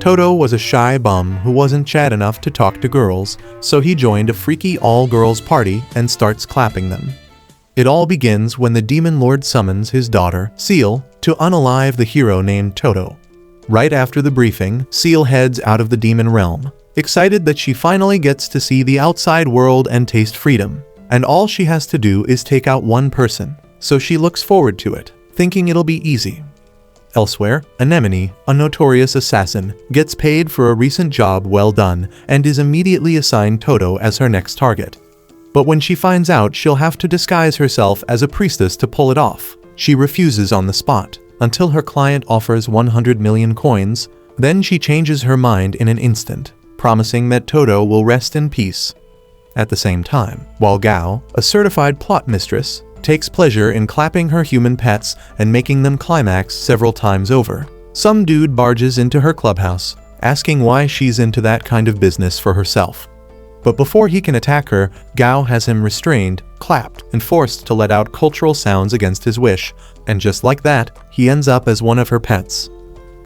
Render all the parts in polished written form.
Toto was a shy bum who wasn't chat enough to talk to girls, so he joined a freaky all-girls party and starts clapping them. It all begins when the demon lord summons his daughter, Seal, to unalive the hero named Toto. Right after the briefing, Seal heads out of the demon realm, excited that she finally gets to see the outside world and taste freedom. And all she has to do is take out one person, so she looks forward to it, thinking it'll be easy. Elsewhere, Anemone, a notorious assassin, gets paid for a recent job well done and is immediately assigned Toto as her next target. But when she finds out she'll have to disguise herself as a priestess to pull it off, she refuses on the spot, until her client offers 100 million coins. Then she changes her mind in an instant, promising that Toto will rest in peace. At the same time, while Gao, a certified plot mistress, takes pleasure in clapping her human pets and making them climax several times over, some dude barges into her clubhouse, asking why she's into that kind of business for herself. But before he can attack her, Gao has him restrained, clapped, and forced to let out cultural sounds against his wish, and just like that, he ends up as one of her pets.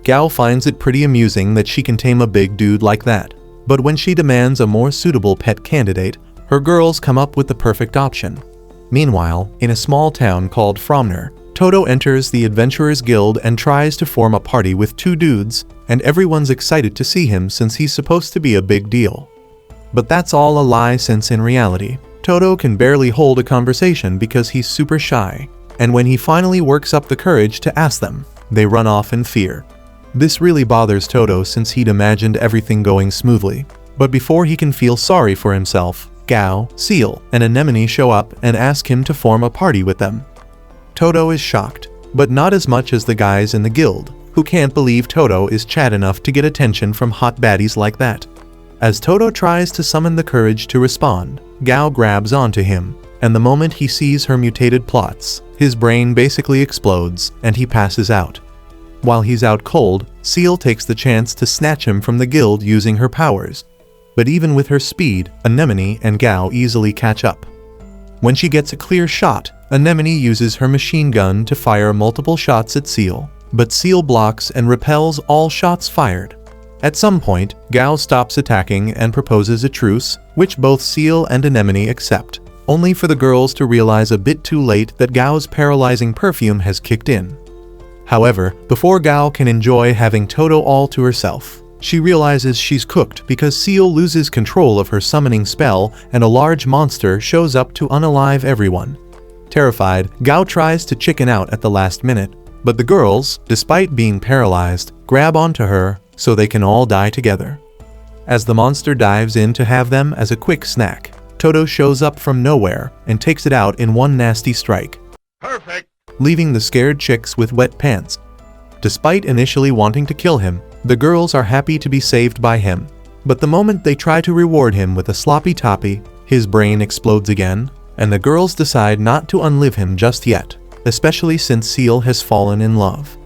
Gao finds it pretty amusing that she can tame a big dude like that, but when she demands a more suitable pet candidate, her girls come up with the perfect option. Meanwhile, in a small town called Fromner, Toto enters the Adventurers Guild and tries to form a party with two dudes, and everyone's excited to see him since he's supposed to be a big deal. But that's all a lie, since in reality, Toto can barely hold a conversation because he's super shy, and when he finally works up the courage to ask them, they run off in fear. This really bothers Toto since he'd imagined everything going smoothly. But before he can feel sorry for himself, Gao, Seal, and Anemone show up and ask him to form a party with them. Toto is shocked, but not as much as the guys in the guild, who can't believe Toto is chat enough to get attention from hot baddies like that. As Toto tries to summon the courage to respond, Gao grabs onto him, and the moment he sees her mutated plots, his brain basically explodes and he passes out. While he's out cold, Seal takes the chance to snatch him from the guild using her powers. But even with her speed, Anemone and Gao easily catch up. When she gets a clear shot, Anemone uses her machine gun to fire multiple shots at Seal, but Seal blocks and repels all shots fired. At some point, Gao stops attacking and proposes a truce, which both Seal and Anemone accept, only for the girls to realize a bit too late that Gao's paralyzing perfume has kicked in. However, before Gao can enjoy having Toto all to herself, she realizes she's cooked because Seal loses control of her summoning spell and a large monster shows up to unalive everyone. Terrified, Gao tries to chicken out at the last minute, but the girls, despite being paralyzed, grab onto her so they can all die together. As the monster dives in to have them as a quick snack, Toto shows up from nowhere and takes it out in one nasty strike. Perfect! Leaving the scared chicks with wet pants. Despite initially wanting to kill him, the girls are happy to be saved by him. But the moment they try to reward him with a sloppy toppy, his brain explodes again, and the girls decide not to unlive him just yet, especially since Seal has fallen in love.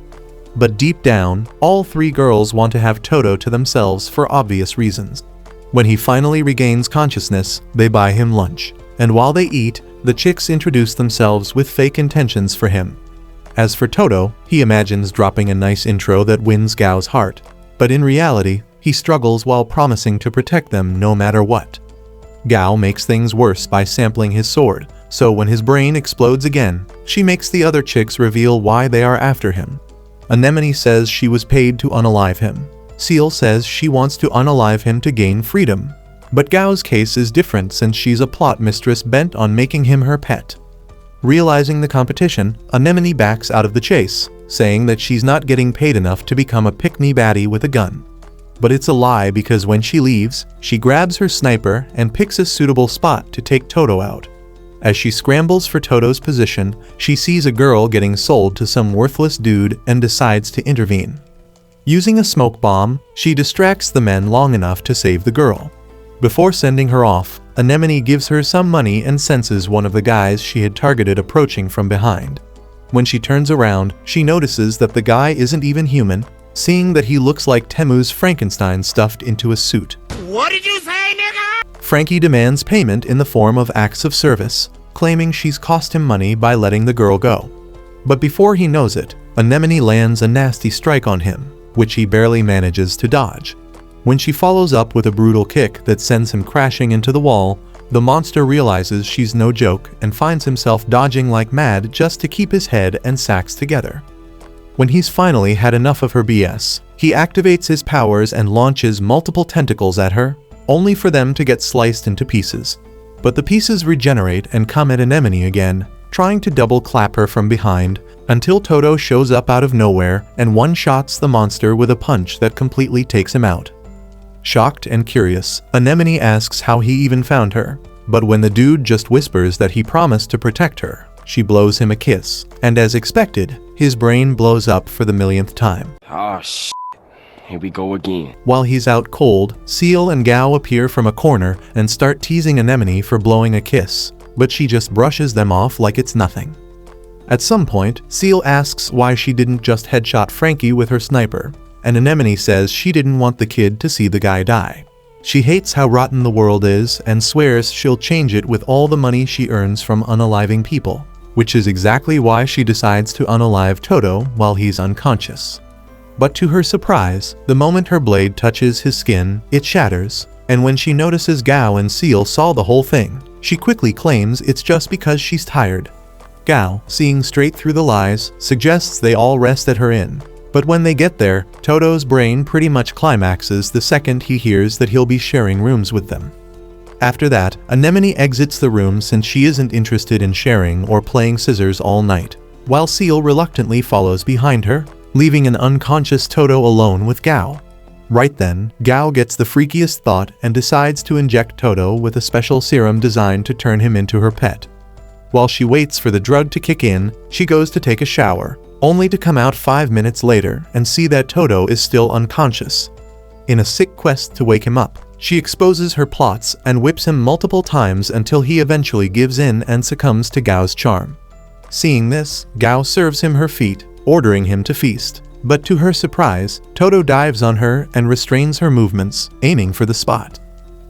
But deep down, all three girls want to have Toto to themselves for obvious reasons. When he finally regains consciousness, they buy him lunch, and while they eat, the chicks introduce themselves with fake intentions for him. As for Toto, he imagines dropping a nice intro that wins Gao's heart, but in reality, he struggles while promising to protect them no matter what. Gao makes things worse by sampling his sword, so when his brain explodes again, she makes the other chicks reveal why they are after him. Anemone says she was paid to unalive him. Seal says she wants to unalive him to gain freedom. But Gao's case is different since she's a plot mistress bent on making him her pet. Realizing the competition, Anemone backs out of the chase, saying that she's not getting paid enough to become a pick-me baddie with a gun. But it's a lie because when she leaves, she grabs her sniper and picks a suitable spot to take Toto out. As she scrambles for Toto's position, she sees a girl getting sold to some worthless dude and decides to intervene. Using a smoke bomb, she distracts the men long enough to save the girl. Before sending her off, Anemone gives her some money and senses one of the guys she had targeted approaching from behind. When she turns around, she notices that the guy isn't even human, seeing that he looks like Temu's Frankenstein stuffed into a suit. What did you say, nigga? Frankie demands payment in the form of acts of service, claiming she's cost him money by letting the girl go. But before he knows it, Anemone lands a nasty strike on him, which he barely manages to dodge. When she follows up with a brutal kick that sends him crashing into the wall, the monster realizes she's no joke and finds himself dodging like mad just to keep his head and sacks together. When he's finally had enough of her BS, he activates his powers and launches multiple tentacles at her, only for them to get sliced into pieces. But the pieces regenerate and come at Anemone again, trying to double clap her from behind, until Toto shows up out of nowhere and one-shots the monster with a punch that completely takes him out. Shocked and curious, Anemone asks how he even found her, but when the dude just whispers that he promised to protect her, she blows him a kiss, and as expected, his brain blows up for the millionth time. Oh shit, here we go again. While he's out cold, Seal and Gao appear from a corner and start teasing Anemone for blowing a kiss, but she just brushes them off like it's nothing. At some point, Seal asks why she didn't just headshot Frankie with her sniper, and Anemone says she didn't want the kid to see the guy die. She hates how rotten the world is and swears she'll change it with all the money she earns from unaliving people, which is exactly why she decides to unalive Toto while he's unconscious. But to her surprise, the moment her blade touches his skin, it shatters, and when she notices Gao and Seal saw the whole thing, she quickly claims it's just because she's tired. Gao, seeing straight through the lies, suggests they all rest at her inn. But when they get there, Toto's brain pretty much climaxes the second he hears that he'll be sharing rooms with them. After that, Anemone exits the room since she isn't interested in sharing or playing scissors all night, while Seal reluctantly follows behind her, leaving an unconscious Toto alone with Gao. Right then, Gao gets the freakiest thought and decides to inject Toto with a special serum designed to turn him into her pet. While she waits for the drug to kick in, she goes to take a shower, only to come out 5 minutes later and see that Toto is still unconscious. In a sick quest to wake him up, she exposes her plots and whips him multiple times until he eventually gives in and succumbs to Gao's charm. Seeing this, Gao serves him her feet, ordering him to feast. But to her surprise, Toto dives on her and restrains her movements, aiming for the spot.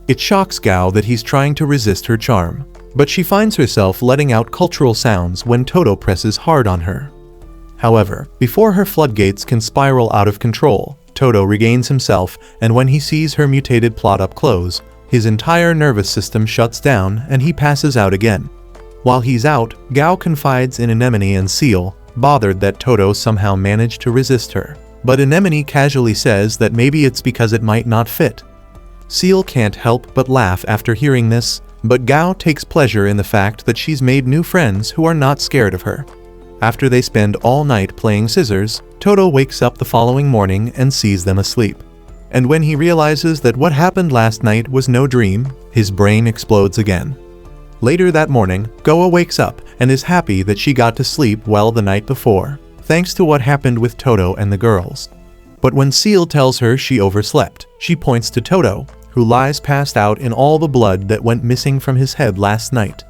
It shocks Gao that he's trying to resist her charm, but she finds herself letting out cultural sounds when Toto presses hard on her. However, before her floodgates can spiral out of control, Toto regains himself, and when he sees her mutated plot up close, his entire nervous system shuts down and he passes out again. While he's out, Gao confides in Anemone and Seal, bothered that Toto somehow managed to resist her. But Anemone casually says that maybe it's because it might not fit. Seal can't help but laugh after hearing this, but Gao takes pleasure in the fact that she's made new friends who are not scared of her. After they spend all night playing scissors, Toto wakes up the following morning and sees them asleep. And when he realizes that what happened last night was no dream, his brain explodes again. Later that morning, Goa wakes up and is happy that she got to sleep well the night before, thanks to what happened with Toto and the girls. But when Seal tells her she overslept, she points to Toto, who lies passed out in all the blood that went missing from his head last night.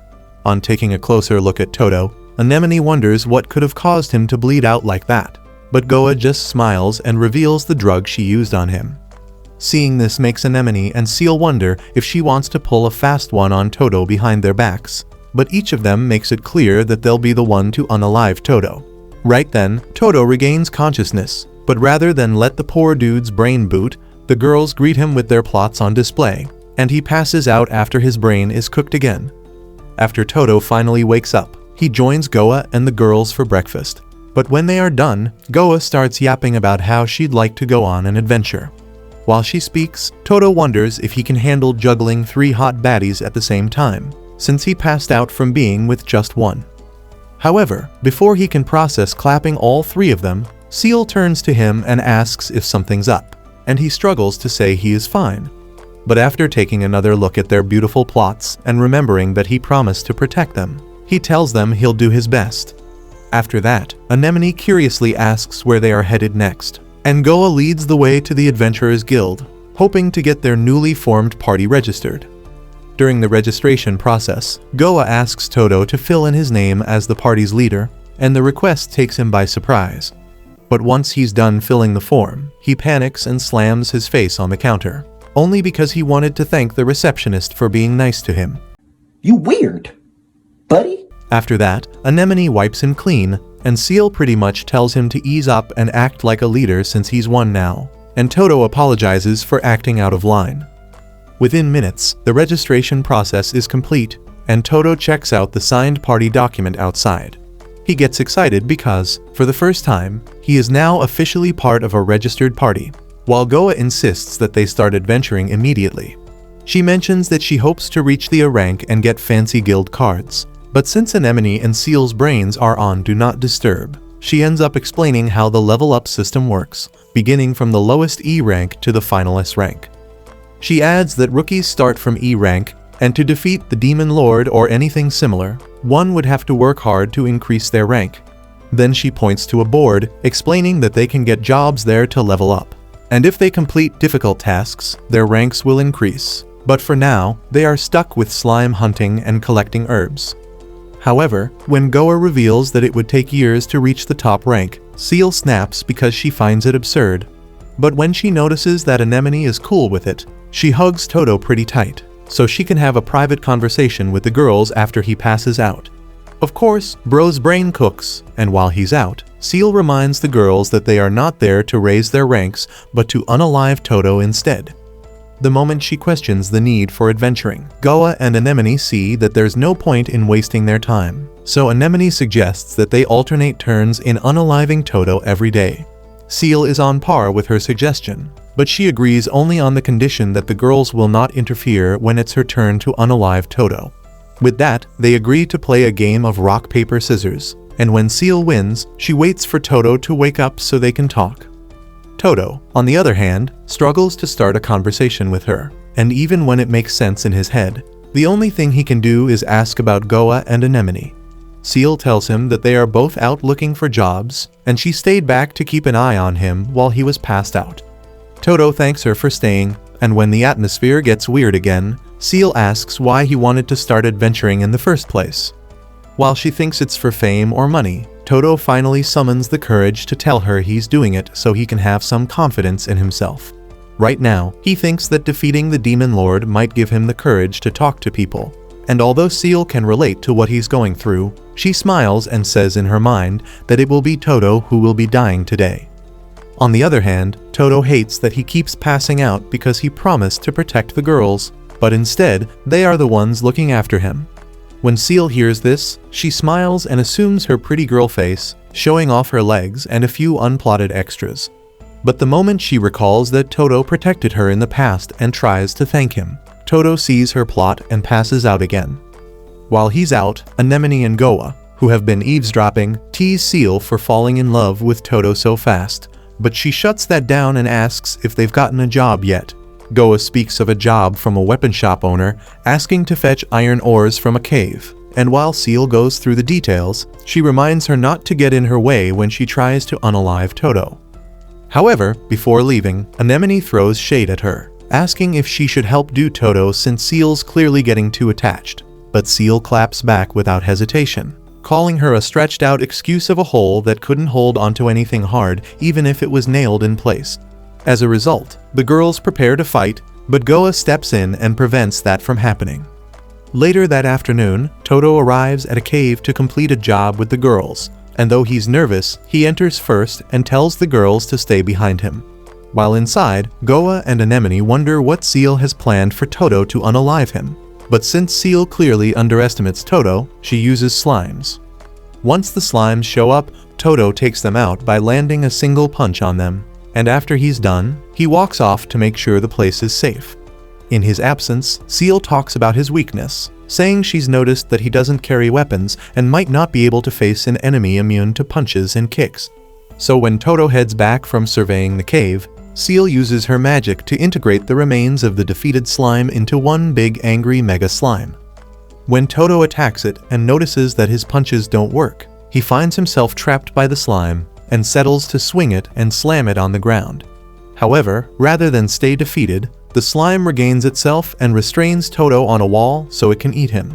On taking a closer look at Toto, Anemone wonders what could have caused him to bleed out like that, but Goa just smiles and reveals the drug she used on him. Seeing this makes Anemone and Seal wonder if she wants to pull a fast one on Toto behind their backs, but each of them makes it clear that they'll be the one to unalive Toto. Right then, Toto regains consciousness, but rather than let the poor dude's brain boot, the girls greet him with their plots on display, and he passes out after his brain is cooked again. After Toto finally wakes up, he joins Goa and the girls for breakfast, but when they are done, Goa starts yapping about how she'd like to go on an adventure. While she speaks, Toto wonders if he can handle juggling 3 hot baddies at the same time, since he passed out from being with just one. However, before he can process clapping all 3 of them, Seal turns to him and asks if something's up, and he struggles to say he is fine. But after taking another look at their beautiful plots and remembering that he promised to protect them, he tells them he'll do his best. After that, Anemone curiously asks where they are headed next, and Goa leads the way to the Adventurers Guild, hoping to get their newly formed party registered. During the registration process, Goa asks Toto to fill in his name as the party's leader, and the request takes him by surprise. But once he's done filling the form, he panics and slams his face on the counter, only because he wanted to thank the receptionist for being nice to him. You weird, buddy. After that, Anemone wipes him clean, and Seal pretty much tells him to ease up and act like a leader since he's won now, and Toto apologizes for acting out of line. Within minutes, the registration process is complete, and Toto checks out the signed party document outside. He gets excited because, for the first time, he is now officially part of a registered party, while Goa insists that they start adventuring immediately. She mentions that she hopes to reach the A rank and get fancy guild cards, but since Anemone and Seal's brains are on Do Not Disturb, she ends up explaining how the level up system works, beginning from the lowest E rank to the final S rank. She adds that rookies start from E rank, and to defeat the Demon Lord or anything similar, one would have to work hard to increase their rank. Then she points to a board, explaining that they can get jobs there to level up, and if they complete difficult tasks, their ranks will increase. But for now, they are stuck with slime hunting and collecting herbs. However, when Goa reveals that it would take years to reach the top rank, Seal snaps because she finds it absurd. But when she notices that Anemone is cool with it, she hugs Toto pretty tight, so she can have a private conversation with the girls after he passes out. Of course, Bro's brain cooks, and while he's out, Seal reminds the girls that they are not there to raise their ranks, but to unalive Toto instead. The moment she questions the need for adventuring, Goa and Anemone see that there's no point in wasting their time, so Anemone suggests that they alternate turns in unaliving Toto every day. Seal is on par with her suggestion, but she agrees only on the condition that the girls will not interfere when it's her turn to unalive Toto. With that, they agree to play a game of rock, paper, scissors, and when Seal wins, she waits for Toto to wake up so they can talk. Toto, on the other hand, struggles to start a conversation with her, and even when it makes sense in his head, the only thing he can do is ask about Goa and Anemone. Seal tells him that they are both out looking for jobs, and she stayed back to keep an eye on him while he was passed out. Toto thanks her for staying, and when the atmosphere gets weird again, Seal asks why he wanted to start adventuring in the first place. While she thinks it's for fame or money, Toto finally summons the courage to tell her he's doing it so he can have some confidence in himself. Right now, he thinks that defeating the Demon Lord might give him the courage to talk to people, and although Seal can relate to what he's going through, she smiles and says in her mind that it will be Toto who will be dying today. On the other hand, Toto hates that he keeps passing out because he promised to protect the girls, but instead, they are the ones looking after him. When Seal hears this, she smiles and assumes her pretty girl face, showing off her legs and a few unplotted extras. But the moment she recalls that Toto protected her in the past and tries to thank him, Toto sees her plot and passes out again. While he's out, Anemone and Goa, who have been eavesdropping, tease Seal for falling in love with Toto so fast, but she shuts that down and asks if they've gotten a job yet. Goa speaks of a job from a weapon shop owner, asking to fetch iron ores from a cave, and while Seal goes through the details, she reminds her not to get in her way when she tries to unalive Toto. However, before leaving, Anemone throws shade at her, asking if she should help do Toto since Seal's clearly getting too attached, but Seal claps back without hesitation, calling her a stretched-out excuse of a hole that couldn't hold onto anything hard even if it was nailed in place. As a result, the girls prepare to fight, but Goa steps in and prevents that from happening. Later that afternoon, Toto arrives at a cave to complete a job with the girls, and though he's nervous, he enters first and tells the girls to stay behind him. While inside, Goa and Anemone wonder what Seal has planned for Toto to unalive him, but since Seal clearly underestimates Toto, she uses slimes. Once the slimes show up, Toto takes them out by landing a single punch on them, and after he's done, he walks off to make sure the place is safe. In his absence, Seal talks about his weakness, saying she's noticed that he doesn't carry weapons and might not be able to face an enemy immune to punches and kicks. So when Toto heads back from surveying the cave, Seal uses her magic to integrate the remains of the defeated slime into one big angry mega slime. When Toto attacks it and notices that his punches don't work, he finds himself trapped by the slime and settles to swing it and slam it on the ground. However, rather than stay defeated, the slime regains itself and restrains Toto on a wall so it can eat him.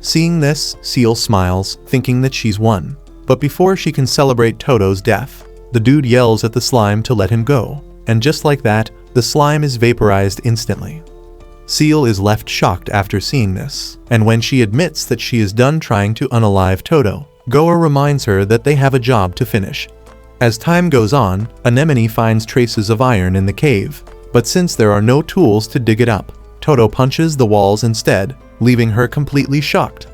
Seeing this, Seal smiles, thinking that she's won. But before she can celebrate Toto's death, the dude yells at the slime to let him go, and just like that, the slime is vaporized instantly. Seal is left shocked after seeing this, and when she admits that she is done trying to unalive Toto, Goa reminds her that they have a job to finish. As time goes on, Anemone finds traces of iron in the cave, but since there are no tools to dig it up, Toto punches the walls instead, leaving her completely shocked.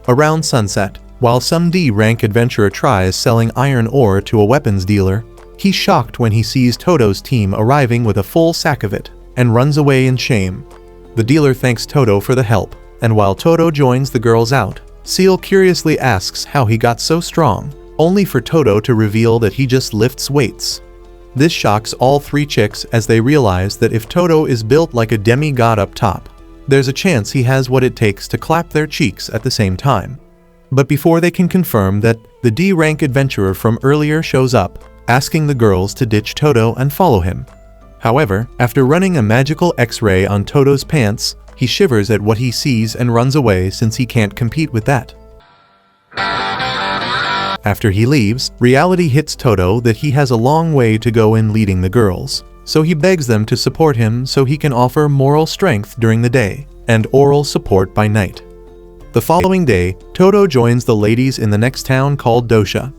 Around sunset, while some D-rank adventurer tries selling iron ore to a weapons dealer, he's shocked when he sees Toto's team arriving with a full sack of it, and runs away in shame. The dealer thanks Toto for the help, and while Toto joins the girls out, Seal curiously asks how he got so strong, only for Toto to reveal that he just lifts weights. This shocks all three chicks as they realize that if Toto is built like a demigod up top, there's a chance he has what it takes to clap their cheeks at the same time. But before they can confirm that, the D-rank adventurer from earlier shows up, asking the girls to ditch Toto and follow him. However, after running a magical X-ray on Toto's pants, he shivers at what he sees and runs away since he can't compete with that. After he leaves, reality hits Toto that he has a long way to go in leading the girls, so he begs them to support him so he can offer moral strength during the day, and oral support by night. The following day, Toto joins the ladies in the next town called Dosha.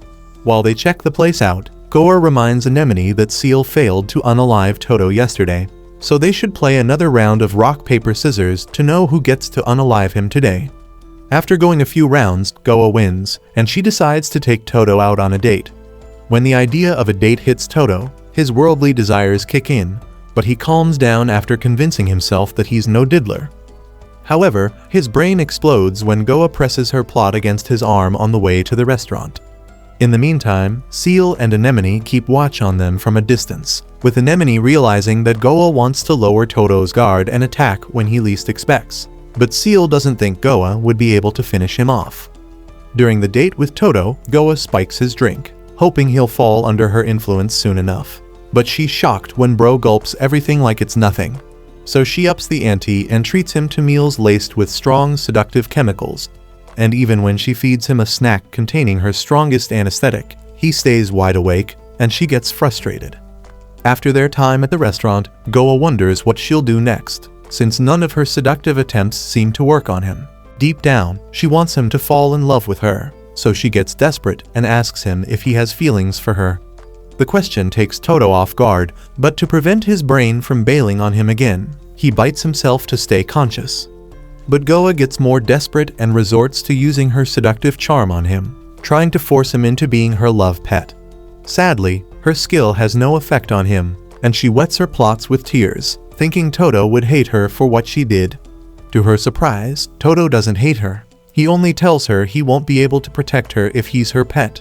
While they check the place out, Goa reminds Anemone that Seal failed to unalive Toto yesterday, so they should play another round of rock paper scissors to know who gets to unalive him today. After going a few rounds, Goa wins, and she decides to take Toto out on a date. When the idea of a date hits Toto, his worldly desires kick in, but he calms down after convincing himself that he's no diddler. However, his brain explodes when Goa presses her plot against his arm on the way to the restaurant. In the meantime, Seal and Anemone keep watch on them from a distance, with Anemone realizing that Goa wants to lower Toto's guard and attack when he least expects. But Seal doesn't think Goa would be able to finish him off. During the date with Toto, Goa spikes his drink, hoping he'll fall under her influence soon enough. But she's shocked when Bro gulps everything like it's nothing. So she ups the ante and treats him to meals laced with strong seductive chemicals. And even when she feeds him a snack containing her strongest anesthetic, he stays wide awake, and she gets frustrated. After their time at the restaurant, Goa wonders what she'll do next, since none of her seductive attempts seem to work on him. Deep down, she wants him to fall in love with her, so she gets desperate and asks him if he has feelings for her. The question takes Toto off guard, but to prevent his brain from bailing on him again, he bites himself to stay conscious. But Goa gets more desperate and resorts to using her seductive charm on him, trying to force him into being her love pet. Sadly, her skill has no effect on him, and she wets her plots with tears, thinking Toto would hate her for what she did. To her surprise, Toto doesn't hate her. He only tells her he won't be able to protect her if he's her pet.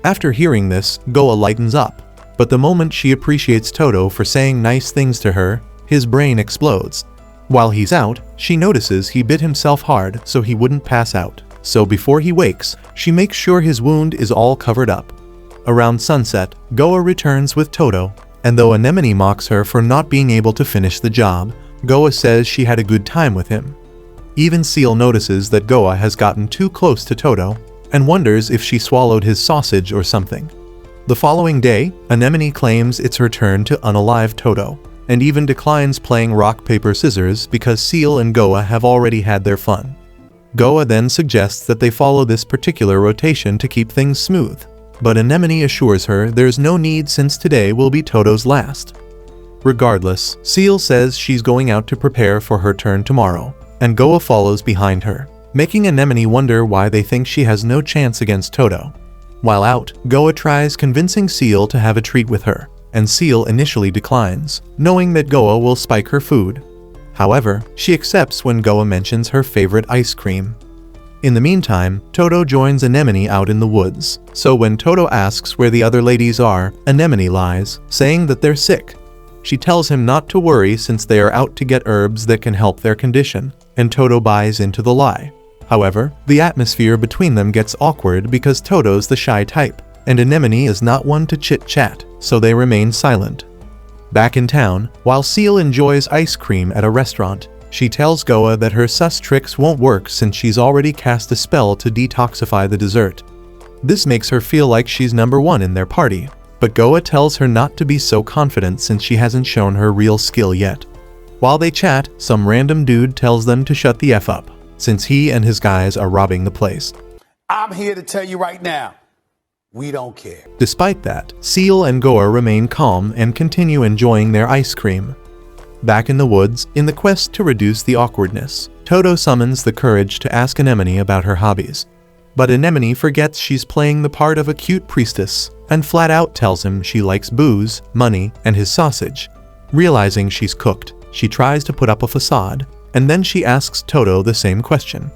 After hearing this, Goa lightens up, but the moment she appreciates Toto for saying nice things to her, his brain explodes. While he's out, she notices he bit himself hard so he wouldn't pass out, so before he wakes, she makes sure his wound is all covered up. Around sunset, Goa returns with Toto, and though Anemone mocks her for not being able to finish the job, Goa says she had a good time with him. Even Seal notices that Goa has gotten too close to Toto, and wonders if she swallowed his sausage or something. The following day, Anemone claims it's her turn to unalive Toto, and even declines playing rock paper scissors because Seal and Goa have already had their fun. Goa then suggests that they follow this particular rotation to keep things smooth, but Anemone assures her there's no need since today will be Toto's last. Regardless, Seal says she's going out to prepare for her turn tomorrow, and Goa follows behind her, making Anemone wonder why they think she has no chance against Toto. While out, Goa tries convincing Seal to have a treat with her, and Seal initially declines, knowing that Goa will spike her food. However, she accepts when Goa mentions her favorite ice cream. In the meantime, Toto joins Anemone out in the woods, so when Toto asks where the other ladies are, Anemone lies, saying that they're sick. She tells him not to worry since they are out to get herbs that can help their condition, and Toto buys into the lie. However, the atmosphere between them gets awkward because Toto's the shy type, and Anemone is not one to chit-chat, so they remain silent. Back in town, while Seal enjoys ice cream at a restaurant, she tells Goa that her sus tricks won't work since she's already cast a spell to detoxify the dessert. This makes her feel like she's number one in their party, but Goa tells her not to be so confident since she hasn't shown her real skill yet. While they chat, some random dude tells them to shut the F up, since he and his guys are robbing the place. I'm here to tell you right now, we don't care. Despite that, Seal and Goa remain calm and continue enjoying their ice cream. Back in the woods, in the quest to reduce the awkwardness, Toto summons the courage to ask Anemone about her hobbies. But Anemone forgets she's playing the part of a cute priestess and flat out tells him she likes booze, money, and his sausage. Realizing she's cooked, she tries to put up a facade, and then she asks Toto the same question.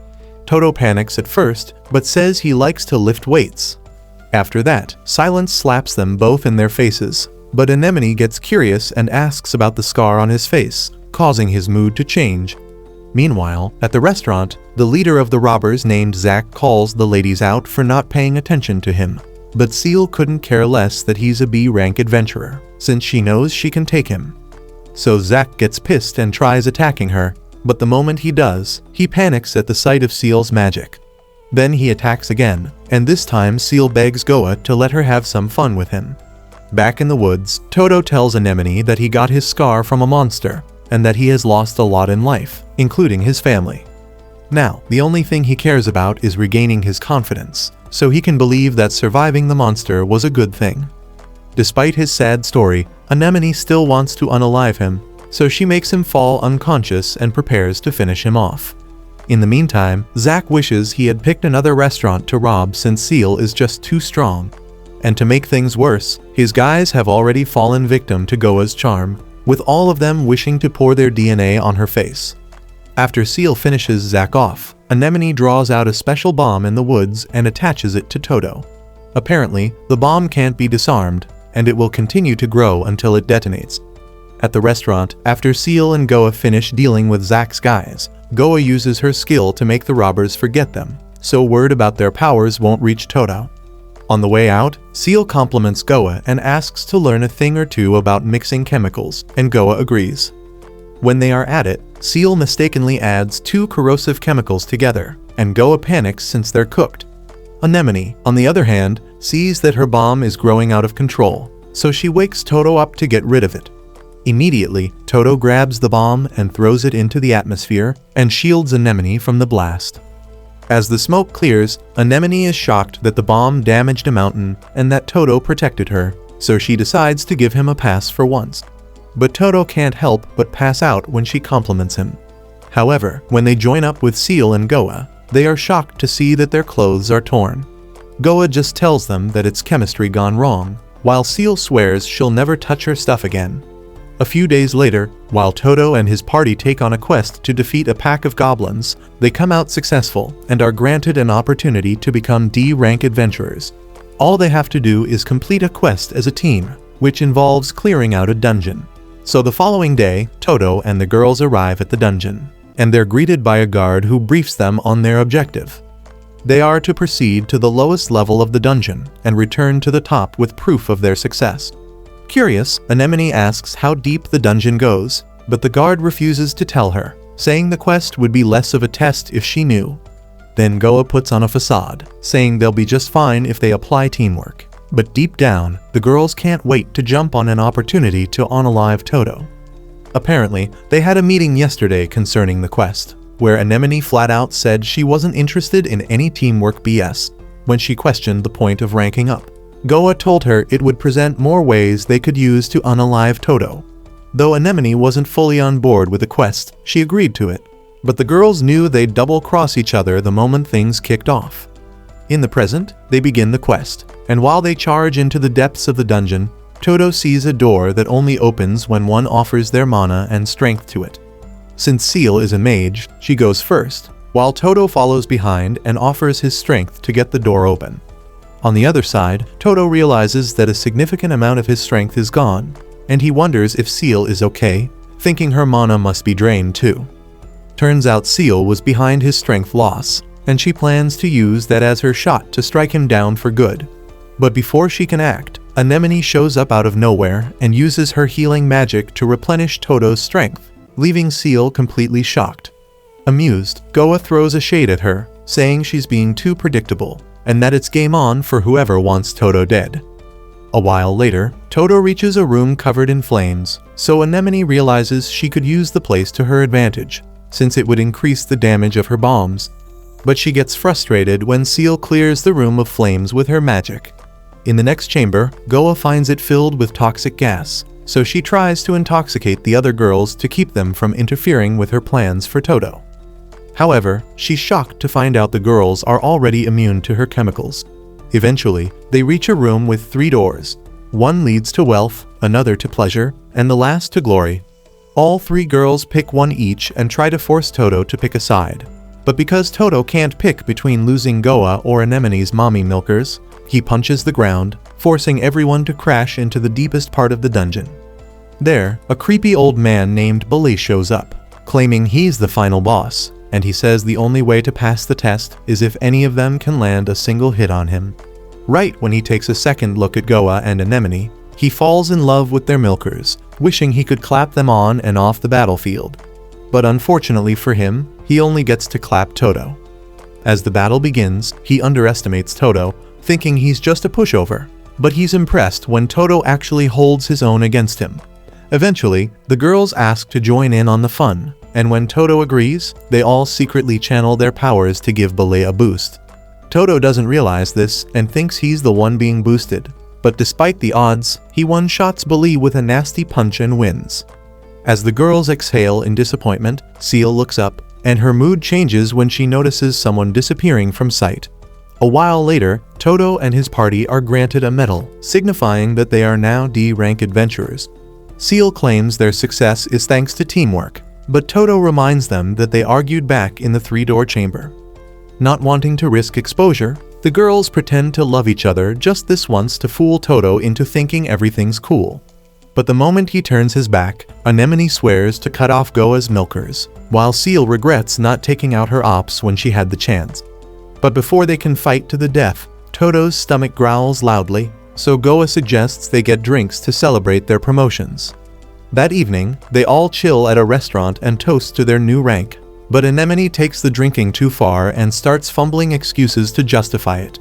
Toto panics at first, but says he likes to lift weights. After that, Silence slaps them both in their faces, but Anemone gets curious and asks about the scar on his face, causing his mood to change. Meanwhile, at the restaurant, the leader of the robbers named Zack calls the ladies out for not paying attention to him. But Seal couldn't care less that he's a B-rank adventurer, since she knows she can take him. So Zack gets pissed and tries attacking her, but the moment he does, he panics at the sight of Seal's magic. Then he attacks again, and this time Seal begs Goa to let her have some fun with him. Back in the woods, Toto tells Anemone that he got his scar from a monster, and that he has lost a lot in life, including his family. Now, the only thing he cares about is regaining his confidence, so he can believe that surviving the monster was a good thing. Despite his sad story, Anemone still wants to unalive him, so she makes him fall unconscious and prepares to finish him off. In the meantime, Zack wishes he had picked another restaurant to rob since Seal is just too strong. And to make things worse, his guys have already fallen victim to Goa's charm, with all of them wishing to pour their DNA on her face. After Seal finishes Zack off, Anemone draws out a special bomb in the woods and attaches it to Toto. Apparently, the bomb can't be disarmed, and it will continue to grow until it detonates. At the restaurant, after Seal and Goa finish dealing with Zack's guys, Goa uses her skill to make the robbers forget them, so word about their powers won't reach Toto. On the way out, Seal compliments Goa and asks to learn a thing or two about mixing chemicals, and Goa agrees. When they are at it, Seal mistakenly adds 2 corrosive chemicals together, and Goa panics since they're cooked. Anemone, on the other hand, sees that her bomb is growing out of control, so she wakes Toto up to get rid of it. Immediately, Toto grabs the bomb and throws it into the atmosphere and shields Anemone from the blast. As the smoke clears, Anemone is shocked that the bomb damaged a mountain and that Toto protected her, so she decides to give him a pass for once. But Toto can't help but pass out when she compliments him. However, when they join up with Seal and Goa, they are shocked to see that their clothes are torn. Goa just tells them that it's chemistry gone wrong, while Seal swears she'll never touch her stuff again. A few days later, while Toto and his party take on a quest to defeat a pack of goblins, they come out successful and are granted an opportunity to become D-rank adventurers. All they have to do is complete a quest as a team, which involves clearing out a dungeon. So the following day, Toto and the girls arrive at the dungeon, and they're greeted by a guard who briefs them on their objective. They are to proceed to the lowest level of the dungeon and return to the top with proof of their success. Curious, Anemone asks how deep the dungeon goes, but the guard refuses to tell her, saying the quest would be less of a test if she knew. Then Goa puts on a facade, saying they'll be just fine if they apply teamwork. But deep down, the girls can't wait to jump on an opportunity to unalive Toto. Apparently, they had a meeting yesterday concerning the quest, where Anemone flat out said she wasn't interested in any teamwork BS when she questioned the point of ranking up. Goa told her it would present more ways they could use to unalive Toto. Though Anemone wasn't fully on board with the quest, she agreed to it. But the girls knew they'd double-cross each other the moment things kicked off. In the present, they begin the quest, and while they charge into the depths of the dungeon, Toto sees a door that only opens when one offers their mana and strength to it. Since Seal is a mage, she goes first, while Toto follows behind and offers his strength to get the door open. On the other side, Toto realizes that a significant amount of his strength is gone, and he wonders if Seal is okay, thinking her mana must be drained too. Turns out Seal was behind his strength loss, and she plans to use that as her shot to strike him down for good. But before she can act, Anemone shows up out of nowhere and uses her healing magic to replenish Toto's strength, leaving Seal completely shocked. Amused, Goa throws a shade at her, saying she's being too predictable, and that it's game on for whoever wants Toto dead. A while later, Toto reaches a room covered in flames, so Anemone realizes she could use the place to her advantage, since it would increase the damage of her bombs. but she gets frustrated when Seal clears the room of flames with her magic. In the next chamber, Goa finds it filled with toxic gas, so she tries to intoxicate the other girls to keep them from interfering with her plans for Toto. However, she's shocked to find out the girls are already immune to her chemicals. Eventually, they reach a room with 3 doors. One leads to wealth, another to pleasure, and the last to glory. All 3 girls pick one each and try to force Toto to pick a side. But because Toto can't pick between losing Goa or Anemone's mommy milkers, he punches the ground, forcing everyone to crash into the deepest part of the dungeon. There, a creepy old man named Bully shows up, claiming he's the final boss, and he says the only way to pass the test is if any of them can land a single hit on him. Right when he takes a second look at Goa and Anemone, he falls in love with their milkers, wishing he could clap them on and off the battlefield. But unfortunately for him, he only gets to clap Toto. As the battle begins, he underestimates Toto, thinking he's just a pushover, but he's impressed when Toto actually holds his own against him. Eventually, the girls ask to join in on the fun, and when Toto agrees, they all secretly channel their powers to give Bully a boost. Toto doesn't realize this and thinks he's the one being boosted, but despite the odds, he one-shots Bully with a nasty punch and wins. As the girls exhale in disappointment, Seal looks up, and her mood changes when she notices someone disappearing from sight. A while later, Toto and his party are granted a medal, signifying that they are now D-rank adventurers. Seal claims their success is thanks to teamwork, but Toto reminds them that they argued back in the 3-door chamber. Not wanting to risk exposure, the girls pretend to love each other just this once to fool Toto into thinking everything's cool. But the moment he turns his back, Anemone swears to cut off Goa's milkers, while Seal regrets not taking out her ops when she had the chance. But before they can fight to the death, Toto's stomach growls loudly, so Goa suggests they get drinks to celebrate their promotions. That evening, they all chill at a restaurant and toast to their new rank, but Anemone takes the drinking too far and starts fumbling excuses to justify it.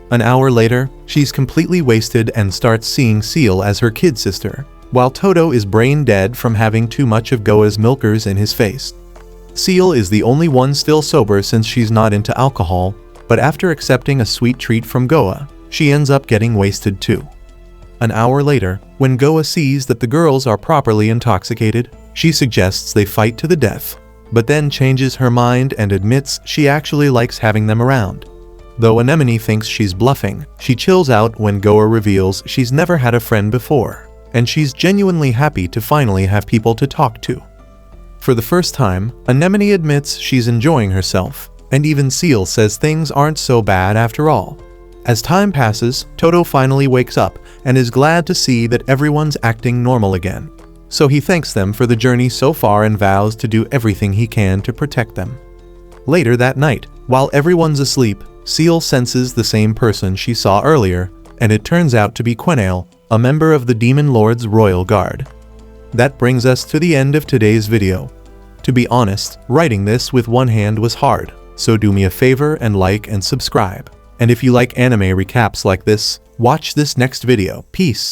An hour later, she's completely wasted and starts seeing Seal as her kid sister, while Toto is brain dead from having too much of Goa's milkers in his face. Seal is the only one still sober since she's not into alcohol, but after accepting a sweet treat from Goa, she ends up getting wasted too. An hour later, when Goa sees that the girls are properly intoxicated, she suggests they fight to the death, but then changes her mind and admits she actually likes having them around. Though Anemone thinks she's bluffing, she chills out when Goa reveals she's never had a friend before, and she's genuinely happy to finally have people to talk to. For the first time, Anemone admits she's enjoying herself, and even Seal says things aren't so bad after all. As time passes, Toto finally wakes up and is glad to see that everyone's acting normal again. So he thanks them for the journey so far and vows to do everything he can to protect them. Later that night, while everyone's asleep, Seal senses the same person she saw earlier, and it turns out to be Quenale, a member of the Demon Lord's Royal Guard. That brings us to the end of today's video. To be honest, writing this with one hand was hard, so do me a favor and like and subscribe. And if you like anime recaps like this, watch this next video. Peace.